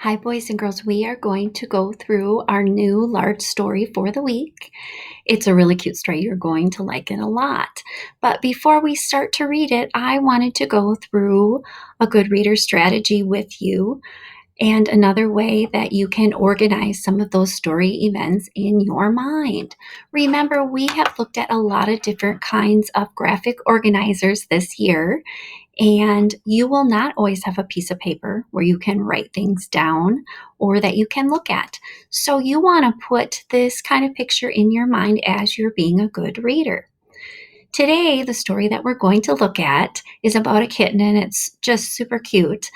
Hi, boys and girls. We are going to go through our new large story for the week. It's a really cute story. You're going to like it a lot. But before we start to read it, I wanted to go through a good reader strategy with you and another way that you can organize some of those story events in your mind. Remember, we have looked at a lot of different kinds of graphic organizers this year. And you will not always have a piece of paper where you can write things down or that you can look at. So you want to put this kind of picture in your mind as you're being a good reader. Today, the story that we're going to look at is about a kitten, and it's just super cute.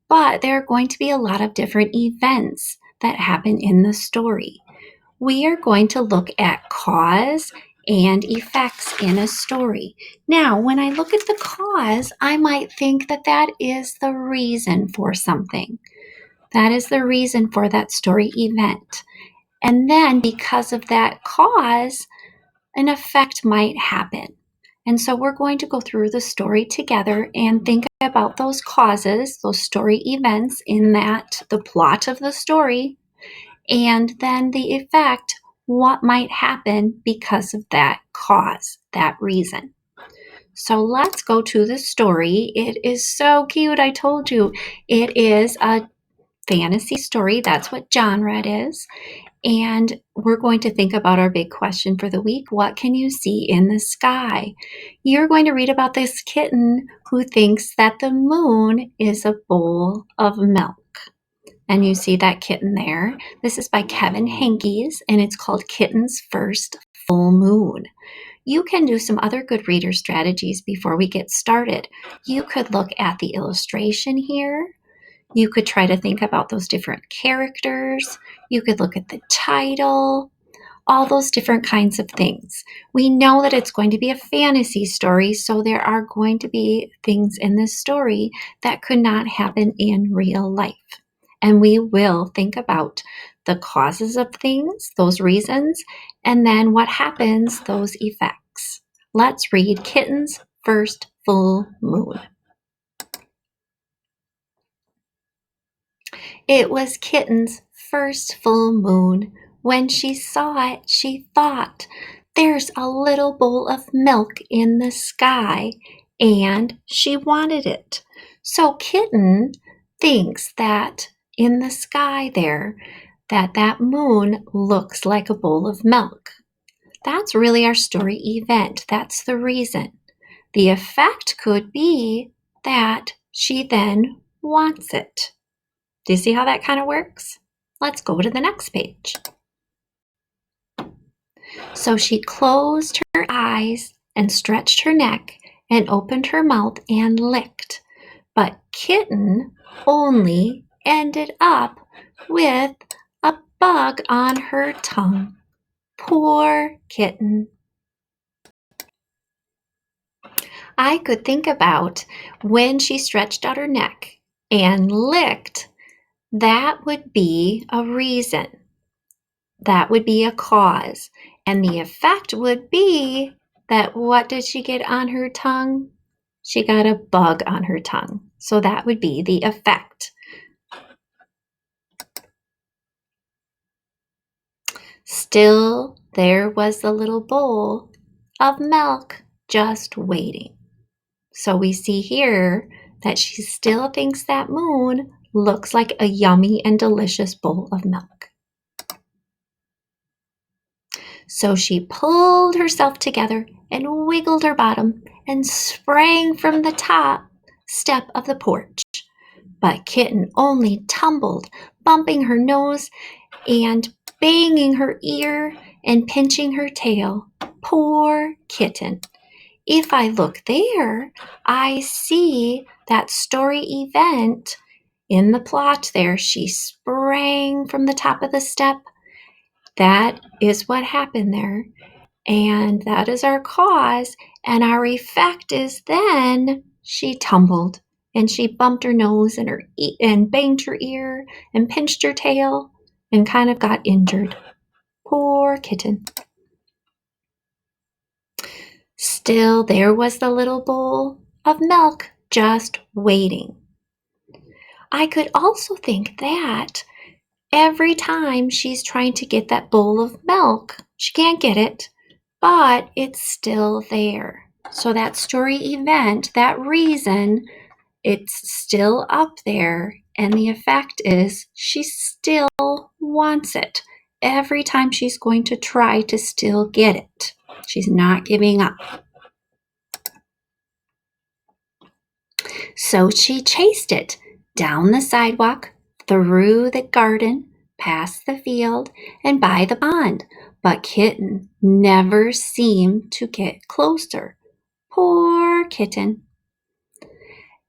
But there are going to be a lot of different events that happen in the story. We are going to look at cause and effects in a story. Now, when I look at the cause, I might think that that is the reason for something. That is the reason for that story event. And then, because of that cause, an effect might happen. And so we're going to go through the story together and think about those causes, those story events in the plot of the story, and then the effect, what might happen because of that cause, that reason. So let's go to the story. It is so cute. I told you it is a fantasy story. That's what genre it is. And we're going to think about our big question for the week. What can you see in the sky? You're going to read about this kitten who thinks that the moon is a bowl of milk. And you see that kitten there. This is by Kevin Henkes, and it's called Kitten's First Full Moon. You can do some other good reader strategies before we get started. You could look at the illustration here. You could try to think about those different characters. You could look at the title, all those different kinds of things. We know that it's going to be a fantasy story, so there are going to be things in this story that could not happen in real life. And we will think about the causes of things, those reasons, and then what happens, those effects. Let's read Kitten's First Full Moon. It was Kitten's first full moon. When she saw it, she thought, "There's a little bowl of milk in the sky," and she wanted it. So Kitten thinks that in the sky there, that moon looks like a bowl of milk. That's really our story event. That's the reason. The effect could be that she then wants it. Do you see how that kind of works? Let's go to the next page. So she closed her eyes and stretched her neck and opened her mouth and licked. But Kitten only ended up with a bug on her tongue. Poor Kitten. I could think about when she stretched out her neck and licked, that would be a reason. That would be a cause. And the effect would be that what did she get on her tongue? She got a bug on her tongue. So that would be the effect. Still, there was the little bowl of milk just waiting. So we see here that she still thinks that moon looks like a yummy and delicious bowl of milk. So she pulled herself together and wiggled her bottom and sprang from the top step of the porch. But Kitten only tumbled, bumping her nose and banging her ear and pinching her tail. Poor Kitten. If I look there, I see that story event in the plot there. She sprang from the top of the step. That is what happened there. And that is our cause. And our effect is then she tumbled and she bumped her nose and banged her ear and pinched her tail and kind of got injured. Poor Kitten. Still, there was the little bowl of milk just waiting. I could also think that every time she's trying to get that bowl of milk, she can't get it, but it's still there. So that story event, that reason, it's still up there, and the effect is she still wants it. Every time she's going to try to still get it. She's not giving up. So she chased it down the sidewalk, through the garden, past the field, and by the pond. But Kitten never seemed to get closer. Poor Kitten.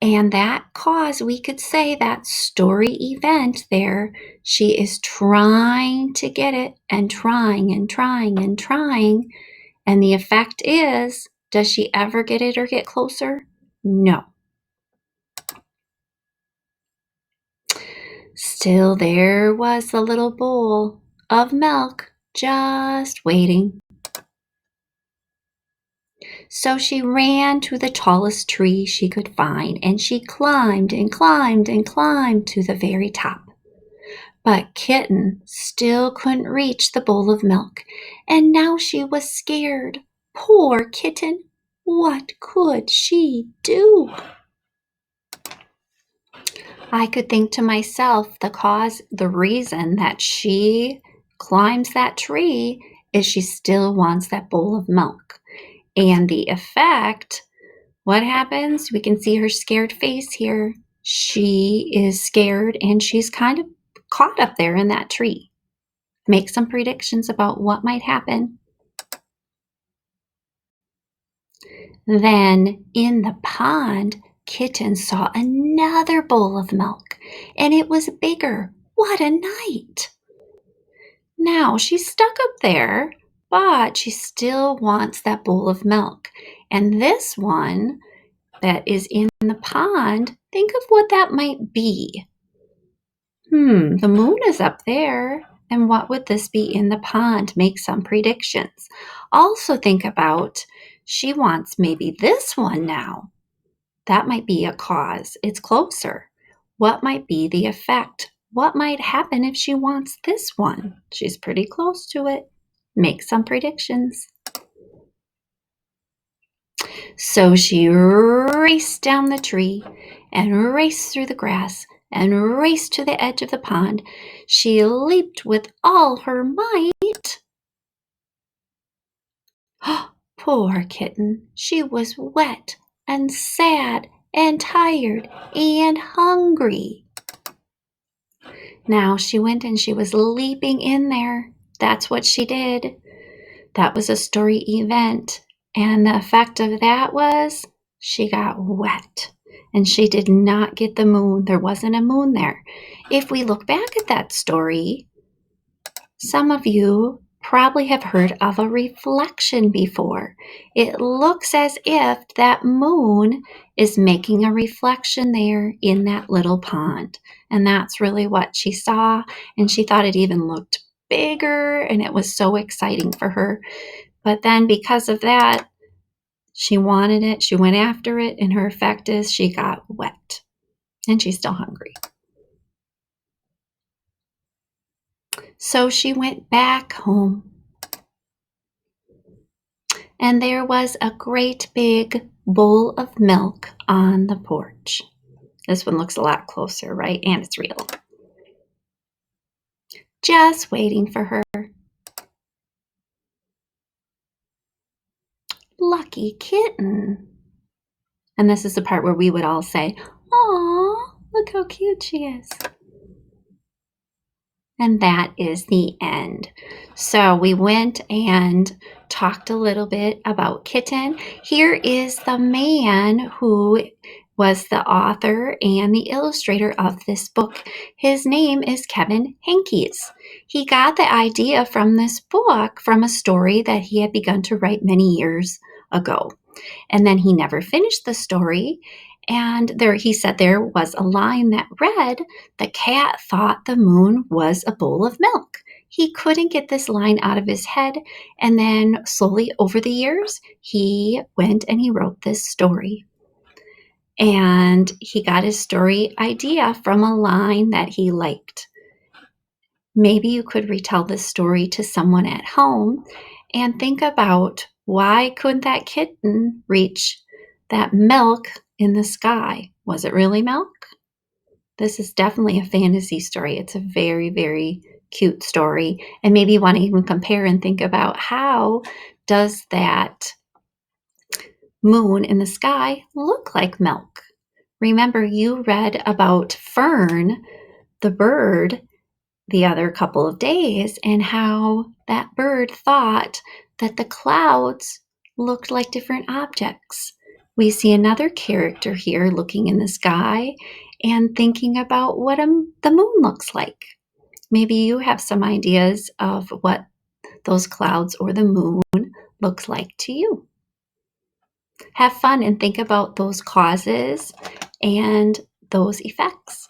And that cause, we could say, that story event there, she is trying to get it and trying and trying and trying. And the effect is, does she ever get it or get closer? No. Still, there was the little bowl of milk just waiting. So she ran to the tallest tree she could find, and she climbed and climbed and climbed to the very top. But Kitten still couldn't reach the bowl of milk, and now she was scared. Poor Kitten! What could she do? I could think to myself, the reason that she climbs that tree is she still wants that bowl of milk. And the effect, what happens? We can see her scared face here. She is scared and she's kind of caught up there in that tree. Make some predictions about what might happen. Then in the pond, Kitten saw another bowl of milk, and it was bigger. What a night! Now she's stuck up there, but she still wants that bowl of milk. And this one that is in the pond, think of what that might be. The moon is up there. And what would this be in the pond? Make some predictions. Also think about, she wants maybe this one now. That might be a cause. It's closer. What might be the effect? What might happen if she wants this one? She's pretty close to it. Make some predictions. So she raced down the tree and raced through the grass and raced to the edge of the pond. She leaped with all her might. Poor Kitten, she was wet and sad and tired and hungry. Now she went and she was leaping in there. That's what she did. That was a story event. And the effect of that was she got wet. And she did not get the moon. There wasn't a moon there. If we look back at that story, some of you probably have heard of a reflection before. It looks as if that moon is making a reflection there in that little pond. And that's really what she saw. And she thought it even looked bigger, and it was so exciting for her. But then because of that, she wanted it, she went after it, and her effect is she got wet. And she's still hungry. So she went back home. And there was a great big bowl of milk on the porch. This one looks a lot closer, right? And it's real. Just waiting for her. Lucky Kitten. And this is the part where we would all say, "Aw, look how cute she is." And that is the end. So we went and talked a little bit about Kitten. Here is the man who was the author and the illustrator of this book. His name is Kevin Henkes. He got the idea from this book from a story that he had begun to write many years ago. And then he never finished the story. And he said there was a line that read, "The cat thought the moon was a bowl of milk." He couldn't get this line out of his head. And then slowly over the years, he went and he wrote this story. And he got his story idea from a line that he liked. Maybe you could retell this story to someone at home and think about, why couldn't that kitten reach that milk in the sky? Was it really milk? This is definitely a fantasy story. It's a very, very cute story. And maybe you want to even compare and think about, how does that moon in the sky look like milk? Remember, you read about Fern, the bird, the other couple of days, and how that bird thought that the clouds looked like different objects. We see another character here looking in the sky and thinking about what the moon looks like. Maybe you have some ideas of what those clouds or the moon looks like to you. Have fun and think about those causes and those effects.